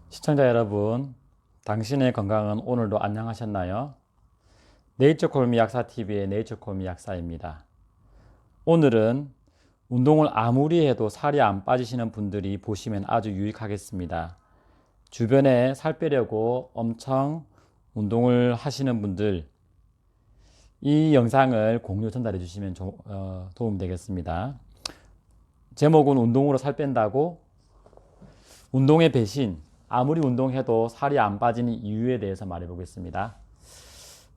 시청자 여러분, 당신의 건강은 오늘도 안녕하셨나요? 네이처콜미 약사TV의 네이처콜미 약사입니다. 오늘은 운동을 아무리 해도 살이 안 빠지시는 분들이 보시면 아주 유익하겠습니다. 주변에 살 빼려고 엄청 운동을 하시는 분들, 이 영상을 공유 전달해 주시면 도움 되겠습니다. 제목은 운동으로 살 뺀다고 운동의 배신, 아무리 운동해도 살이 안 빠지는 이유에 대해서 말해 보겠습니다.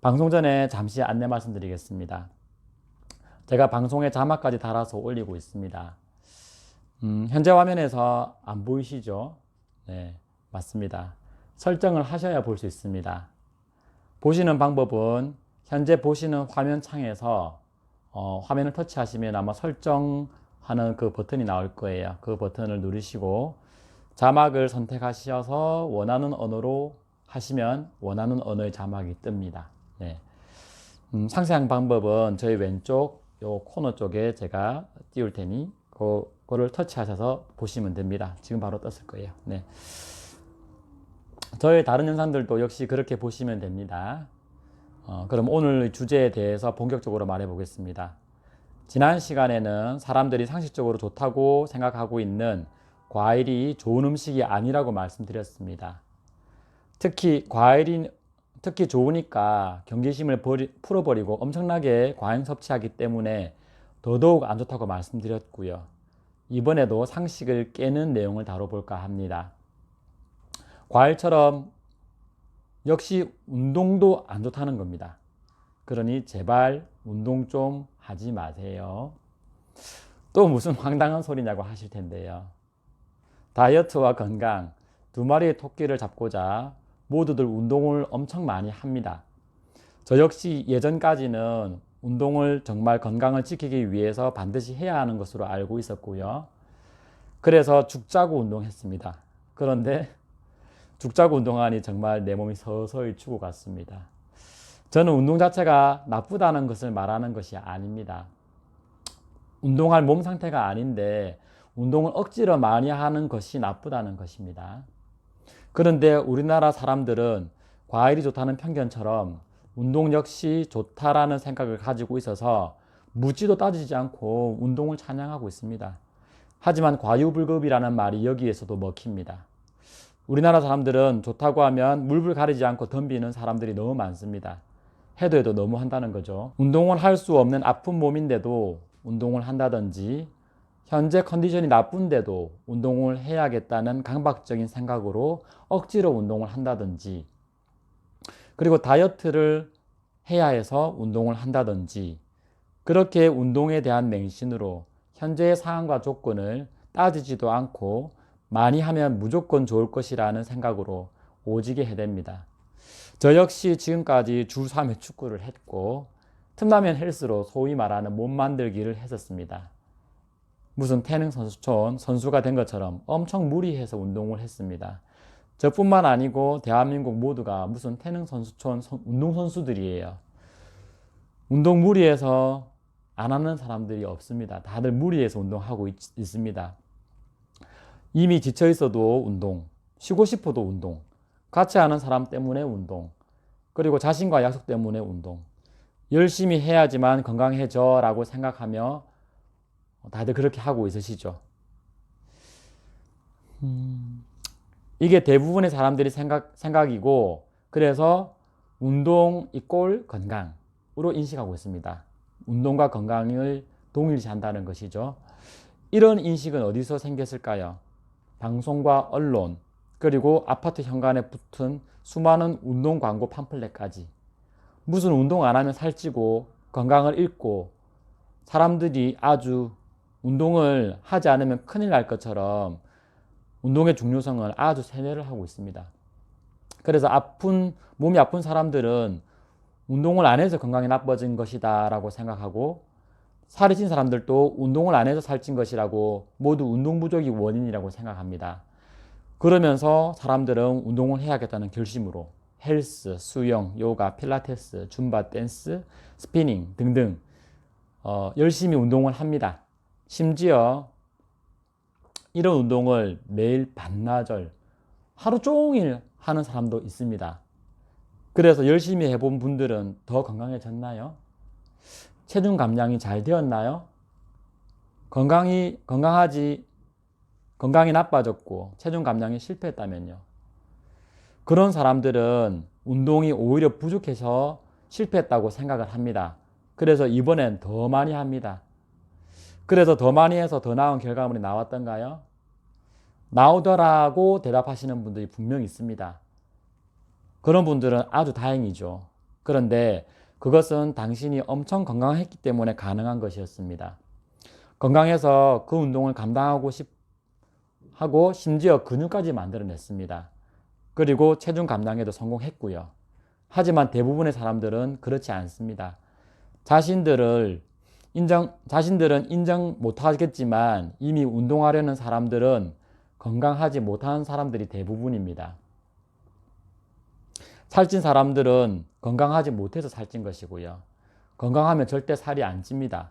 방송 전에 잠시 안내 말씀드리겠습니다. 제가 방송에 자막까지 달아서 올리고 있습니다. 현재 화면에서 안 보이시죠? 네, 맞습니다. 설정을 하셔야 볼 수 있습니다. 보시는 방법은 현재 보시는 화면 창에서 화면을 터치하시면 아마 설정하는 그 버튼이 나올 거예요. 그 버튼을 누르시고 자막을 선택하셔서 원하는 언어로 하시면 원하는 언어의 자막이 뜹니다. 네. 상세한 방법은 저희 왼쪽 요 코너 쪽에 제가 띄울 테니 그거를 터치하셔서 보시면 됩니다. 지금 바로 떴을 거예요. 네. 저희 다른 영상들도 역시 그렇게 보시면 됩니다. 그럼 오늘 주제에 대해서 본격적으로 말해 보겠습니다. 지난 시간에는 사람들이 상식적으로 좋다고 생각하고 있는 과일이 좋은 음식이 아니라고 말씀드렸습니다. 특히 좋으니까 경계심을 풀어버리고 엄청나게 과잉 섭취하기 때문에 더더욱 안 좋다고 말씀드렸고요. 이번에도 상식을 깨는 내용을 다뤄볼까 합니다. 과일처럼 역시 운동도 안 좋다는 겁니다. 그러니 제발 운동 좀 하지 마세요. 또 무슨 황당한 소리냐고 하실 텐데요. 다이어트와 건강, 두 마리의 토끼를 잡고자 모두들 운동을 엄청 많이 합니다. 저 역시 예전까지는 운동을 정말 건강을 지키기 위해서 반드시 해야 하는 것으로 알고 있었고요. 그래서 죽자고 운동했습니다. 그런데 죽자고 운동하니 정말 내 몸이 서서히 죽어갔습니다. 저는 운동 자체가 나쁘다는 것을 말하는 것이 아닙니다. 운동할 몸 상태가 아닌데 운동을 억지로 많이 하는 것이 나쁘다는 것입니다. 그런데 우리나라 사람들은 과일이 좋다는 편견처럼 운동 역시 좋다라는 생각을 가지고 있어서 묻지도 따지지 않고 운동을 찬양하고 있습니다. 하지만 과유불급이라는 말이 여기에서도 먹힙니다. 우리나라 사람들은 좋다고 하면 물불 가리지 않고 덤비는 사람들이 너무 많습니다. 해도 너무 한다는 거죠. 운동을 할 수 없는 아픈 몸인데도 운동을 한다든지 현재 컨디션이 나쁜데도 운동을 해야겠다는 강박적인 생각으로 억지로 운동을 한다든지 그리고 다이어트를 해야 해서 운동을 한다든지 그렇게 운동에 대한 맹신으로 현재의 상황과 조건을 따지지도 않고 많이 하면 무조건 좋을 것이라는 생각으로 오지게 해댑니다. 저 역시 지금까지 주 3회 축구를 했고 틈나면 헬스로 소위 말하는 몸 만들기를 했었습니다. 무슨 태능 선수촌 선수가 된 것처럼 엄청 무리해서 운동을 했습니다. 저뿐만 아니고 대한민국 모두가 무슨 태능 선수촌 운동선수들이에요. 운동 무리해서 안 하는 사람들이 없습니다. 다들 무리해서 운동하고 있습니다. 이미 지쳐 있어도 운동, 쉬고 싶어도 운동, 같이 하는 사람 때문에 운동, 그리고 자신과 약속 때문에 운동. 열심히 해야지만 건강해져 라고 생각하며 다들 그렇게 하고 있으시죠. 이게 대부분의 사람들이 생각이고 그래서 운동 이꼴 건강으로 인식하고 있습니다. 운동과 건강을 동일시한다는 것이죠. 이런 인식은 어디서 생겼을까요? 방송과 언론 그리고 아파트 현관에 붙은 수많은 운동 광고 팜플렛까지 무슨 운동 안 하면 살찌고 건강을 잃고 사람들이 아주 운동을 하지 않으면 큰일 날 것처럼 운동의 중요성을 아주 세뇌를 하고 있습니다. 그래서 몸이 아픈 사람들은 운동을 안 해서 건강이 나빠진 것이다 라고 생각하고 살이 찐 사람들도 운동을 안 해서 살찐 것이라고 모두 운동 부족이 원인이라고 생각합니다. 그러면서 사람들은 운동을 해야겠다는 결심으로 헬스, 수영, 요가, 필라테스, 줌바, 댄스, 스피닝 등등 열심히 운동을 합니다. 심지어 이런 운동을 매일 반나절 하루 종일 하는 사람도 있습니다. 그래서 열심히 해본 분들은 더 건강해졌나요? 체중 감량이 잘 되었나요? 건강이 나빠졌고 체중 감량이 실패했다면요. 그런 사람들은 운동이 오히려 부족해서 실패했다고 생각을 합니다. 그래서 이번엔 더 많이 합니다. 그래서 더 많이 해서 더 나은 결과물이 나왔던가요? 나오더라고 대답하시는 분들이 분명히 있습니다. 그런 분들은 아주 다행이죠. 그런데 그것은 당신이 엄청 건강했기 때문에 가능한 것이었습니다. 건강해서 그 운동을 감당하고 하고 심지어 근육까지 만들어냈습니다. 그리고 체중 감량에도 성공했고요. 하지만 대부분의 사람들은 그렇지 않습니다. 자신들은 인정 못하겠지만 이미 운동하려는 사람들은 건강하지 못한 사람들이 대부분입니다. 살찐 사람들은 건강하지 못해서 살찐 것이고요. 건강하면 절대 살이 안 찝니다.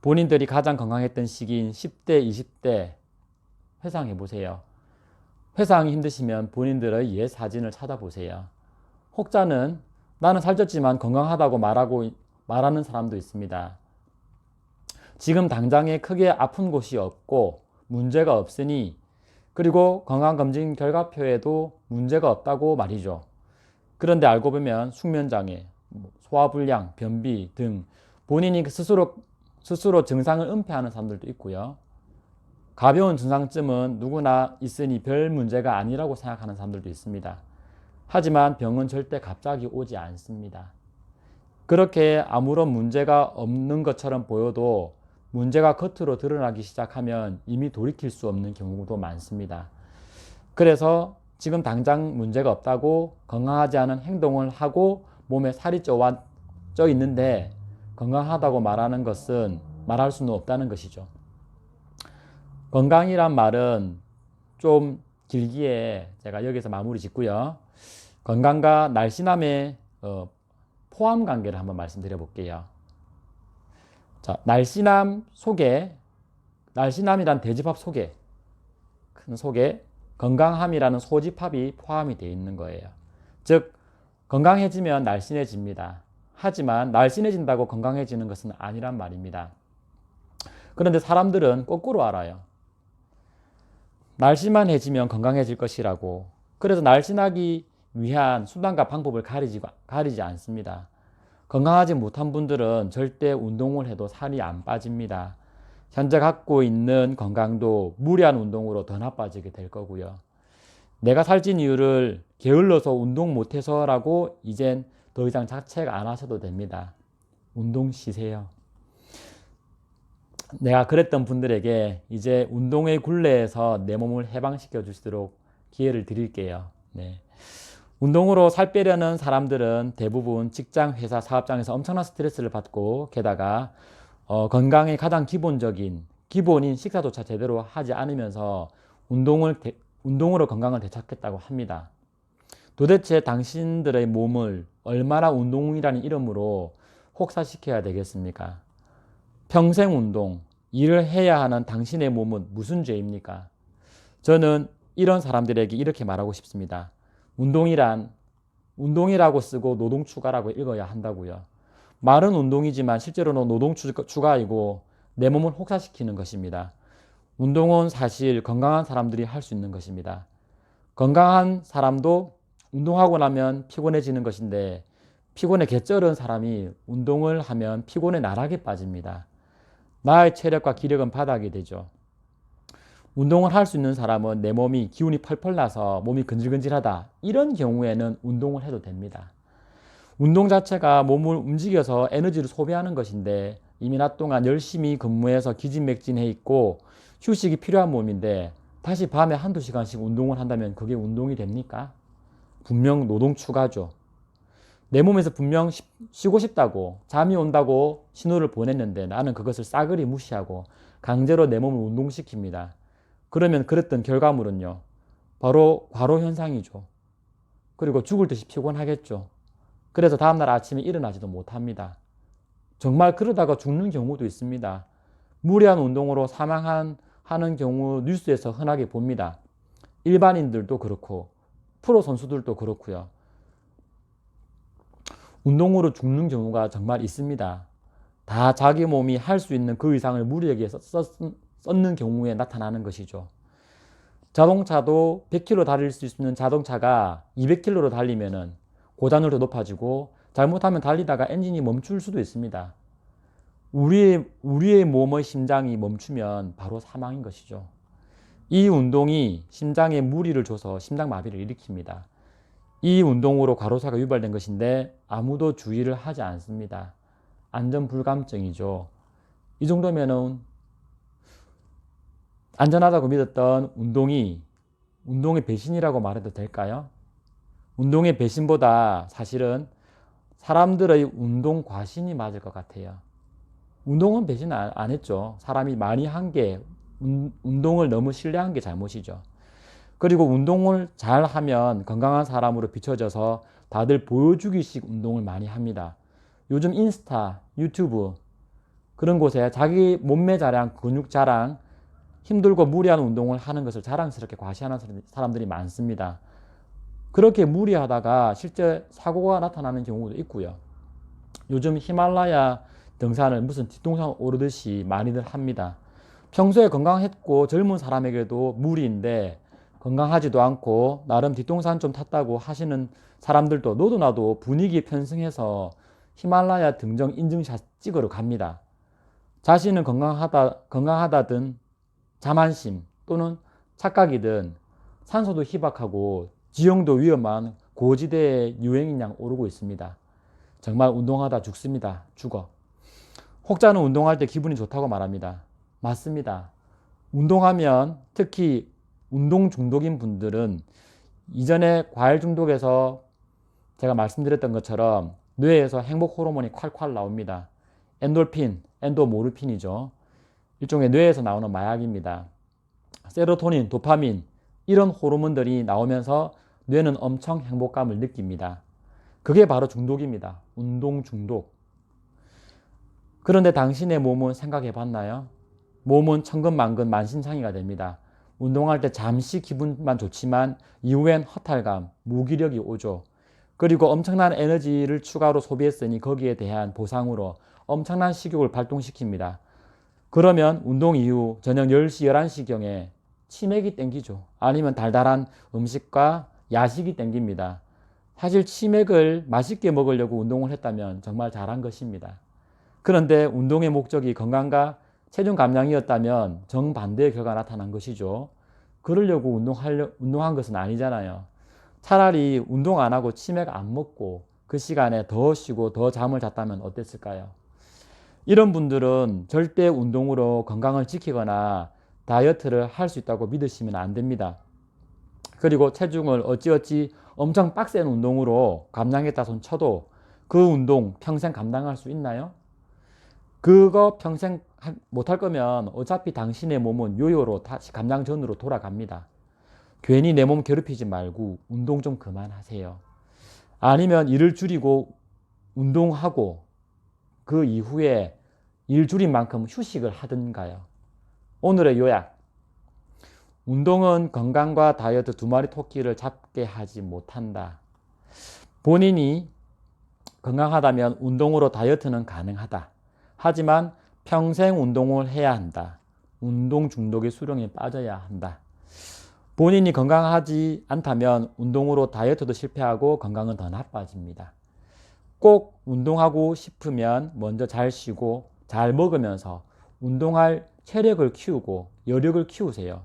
본인들이 가장 건강했던 시기인 10대, 20대 회상해 보세요. 회상이 힘드시면 본인들의 옛 사진을 찾아보세요. 혹자는 나는 살쪘지만 건강하다고 말하는 사람도 있습니다. 지금 당장에 크게 아픈 곳이 없고 문제가 없으니 그리고 건강검진 결과표에도 문제가 없다고 말이죠. 그런데 알고 보면 숙면장애, 소화불량, 변비 등 본인이 스스로 증상을 은폐하는 사람들도 있고요. 가벼운 증상쯤은 누구나 있으니 별 문제가 아니라고 생각하는 사람들도 있습니다. 하지만 병은 절대 갑자기 오지 않습니다. 그렇게 아무런 문제가 없는 것처럼 보여도 문제가 겉으로 드러나기 시작하면 이미 돌이킬 수 없는 경우도 많습니다. 그래서 지금 당장 문제가 없다고 건강하지 않은 행동을 하고 몸에 살이 쪄 있는데 건강하다고 말할 수는 없다는 것이죠. 건강이란 말은 좀 길기에 제가 여기서 마무리 짓고요. 건강과 날씬함의 포함 관계를 한번 말씀드려 볼게요. 자, 날씬함이란 대집합 속에 큰 속에 건강함이라는 소집합이 포함이 되어 있는 거예요. 즉 건강해지면 날씬해집니다. 하지만 날씬해진다고 건강해지는 것은 아니란 말입니다. 그런데 사람들은 거꾸로 알아요. 날씬해지면 건강해질 것이라고. 그래서 날씬하기 위한 수단과 방법을 가리지 않습니다. 건강하지 못한 분들은 절대 운동을 해도 살이 안 빠집니다. 현재 갖고 있는 건강도 무리한 운동으로 더 나빠지게 될 거고요. 내가 살찐 이유를 게을러서 운동 못해서라고 이젠 더 이상 자책 안 하셔도 됩니다. 운동 쉬세요. 내가 그랬던 분들에게 이제 운동의 굴레에서 내 몸을 해방시켜 주시도록 기회를 드릴게요. 네. 운동으로 살 빼려는 사람들은 대부분 직장, 회사, 사업장에서 엄청난 스트레스를 받고 게다가 건강의 가장 기본인 식사조차 제대로 하지 않으면서 운동으로 건강을 되찾겠다고 합니다. 도대체 당신들의 몸을 얼마나 운동이라는 이름으로 혹사시켜야 되겠습니까? 평생 운동, 일을 해야 하는 당신의 몸은 무슨 죄입니까? 저는 이런 사람들에게 이렇게 말하고 싶습니다. 운동이라고 쓰고 노동추가라고 읽어야 한다고요. 말은 운동이지만 실제로는 노동추가이고 내 몸을 혹사시키는 것입니다. 운동은 사실 건강한 사람들이 할 수 있는 것입니다. 건강한 사람도 운동하고 나면 피곤해지는 것인데 피곤에 개쩔은 사람이 운동을 하면 피곤에 나락에 빠집니다. 나의 체력과 기력은 바닥이 되죠. 운동을 할 수 있는 사람은 내 몸이 기운이 펄펄 나서 몸이 근질근질하다. 이런 경우에는 운동을 해도 됩니다. 운동 자체가 몸을 움직여서 에너지를 소비하는 것인데 이미 낮 동안 열심히 근무해서 기진맥진해 있고 휴식이 필요한 몸인데 다시 밤에 한두 시간씩 운동을 한다면 그게 운동이 됩니까? 분명 노동 추가죠. 내 몸에서 분명 쉬고 싶다고 잠이 온다고 신호를 보냈는데 나는 그것을 싸그리 무시하고 강제로 내 몸을 운동시킵니다. 그러면 그랬던 결과물은요. 바로 과로 현상이죠. 그리고 죽을 듯이 피곤하겠죠. 그래서 다음날 아침에 일어나지도 못합니다. 정말 그러다가 죽는 경우도 있습니다. 무리한 운동으로 사망하는 경우 뉴스에서 흔하게 봅니다. 일반인들도 그렇고 프로 선수들도 그렇고요. 운동으로 죽는 경우가 정말 있습니다. 다 자기 몸이 할 수 있는 그 이상을 무리하게 썼는 경우에 나타나는 것이죠. 자동차도 100km 달릴 수 있는 자동차가 200km로 달리면은 고단율도 높아지고 잘못하면 달리다가 엔진이 멈출 수도 있습니다. 우리의 몸의 심장이 멈추면 바로 사망인 것이죠. 이 운동이 심장에 무리를 줘서 심장마비를 일으킵니다. 이 운동으로 과로사가 유발된 것인데 아무도 주의를 하지 않습니다. 안전불감증이죠. 이 정도면은 안전하다고 믿었던 운동이 운동의 배신이라고 말해도 될까요? 운동의 배신보다 사실은 사람들의 운동 과신이 맞을 것 같아요. 운동은 배신 안 했죠. 사람이 많이 한 게 운동을 너무 신뢰한 게 잘못이죠. 그리고 운동을 잘 하면 건강한 사람으로 비춰져서 다들 보여주기식 운동을 많이 합니다. 요즘 인스타, 유튜브 그런 곳에 자기 몸매 자랑, 근육 자랑, 힘들고 무리한 운동을 하는 것을 자랑스럽게 과시하는 사람들이 많습니다. 그렇게 무리하다가 실제 사고가 나타나는 경우도 있고요. 요즘 히말라야 등산을 무슨 뒷동산 오르듯이 많이들 합니다. 평소에 건강했고 젊은 사람에게도 무리인데 건강하지도 않고 나름 뒷동산 좀 탔다고 하시는 사람들도 너도 나도 분위기 편승해서 히말라야 등정 인증샷 찍으러 갑니다. 자신은 건강하다든 자만심 또는 착각이든 산소도 희박하고 지형도 위험한 고지대에 유행인 양 오르고 있습니다. 정말 운동하다 죽습니다. 죽어. 혹자는 운동할 때 기분이 좋다고 말합니다. 맞습니다. 운동하면 특히 운동 중독인 분들은 이전에 과일 중독에서 제가 말씀드렸던 것처럼 뇌에서 행복 호르몬이 콸콸 나옵니다. 엔돌핀, 엔도모르핀이죠. 일종의 뇌에서 나오는 마약입니다. 세로토닌, 도파민 이런 호르몬들이 나오면서 뇌는 엄청 행복감을 느낍니다. 그게 바로 중독입니다. 운동 중독. 그런데 당신의 몸은 생각해 봤나요? 몸은 천근만근 만신창이가 됩니다. 운동할 때 잠시 기분만 좋지만 이후엔 허탈감, 무기력이 오죠. 그리고 엄청난 에너지를 추가로 소비했으니 거기에 대한 보상으로 엄청난 식욕을 발동시킵니다. 그러면 운동 이후 저녁 10시, 11시경에 치맥이 땡기죠. 아니면 달달한 음식과 야식이 땡깁니다. 사실 치맥을 맛있게 먹으려고 운동을 했다면 정말 잘한 것입니다. 그런데 운동의 목적이 건강과 체중 감량이었다면 정반대의 결과가 나타난 것이죠. 그러려고 운동한 것은 아니잖아요. 차라리 운동 안 하고 치맥 안 먹고 그 시간에 더 쉬고 더 잠을 잤다면 어땠을까요? 이런 분들은 절대 운동으로 건강을 지키거나 다이어트를 할 수 있다고 믿으시면 안 됩니다. 그리고 체중을 어찌어찌 엄청 빡센 운동으로 감량했다 손 쳐도 그 운동 평생 감당할 수 있나요? 그거 평생 못할 거면 어차피 당신의 몸은 요요로 다시 감량 전으로 돌아갑니다. 괜히 내 몸 괴롭히지 말고 운동 좀 그만하세요. 아니면 일을 줄이고 운동하고 그 이후에 일 줄인 만큼 휴식을 하든가요. 오늘의 요약. 운동은 건강과 다이어트 두 마리 토끼를 잡게 하지 못한다. 본인이 건강하다면 운동으로 다이어트는 가능하다. 하지만 평생 운동을 해야 한다. 운동 중독의 수렁에 빠져야 한다. 본인이 건강하지 않다면 운동으로 다이어트도 실패하고 건강은 더 나빠집니다. 꼭 운동하고 싶으면 먼저 잘 쉬고 잘 먹으면서 운동할 체력을 키우고 여력을 키우세요.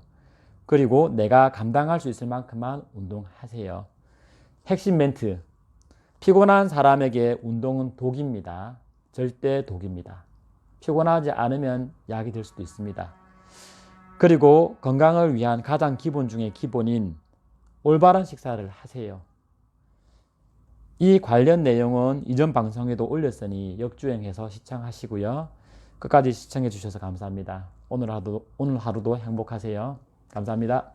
그리고 내가 감당할 수 있을 만큼만 운동하세요. 핵심 멘트. 피곤한 사람에게 운동은 독입니다. 절대 독입니다. 피곤하지 않으면 약이 될 수도 있습니다. 그리고 건강을 위한 가장 기본 중에 기본인 올바른 식사를 하세요. 이 관련 내용은 이전 방송에도 올렸으니 역주행해서 시청하시고요. 끝까지 시청해 주셔서 감사합니다. 오늘 하루도 행복하세요. 감사합니다.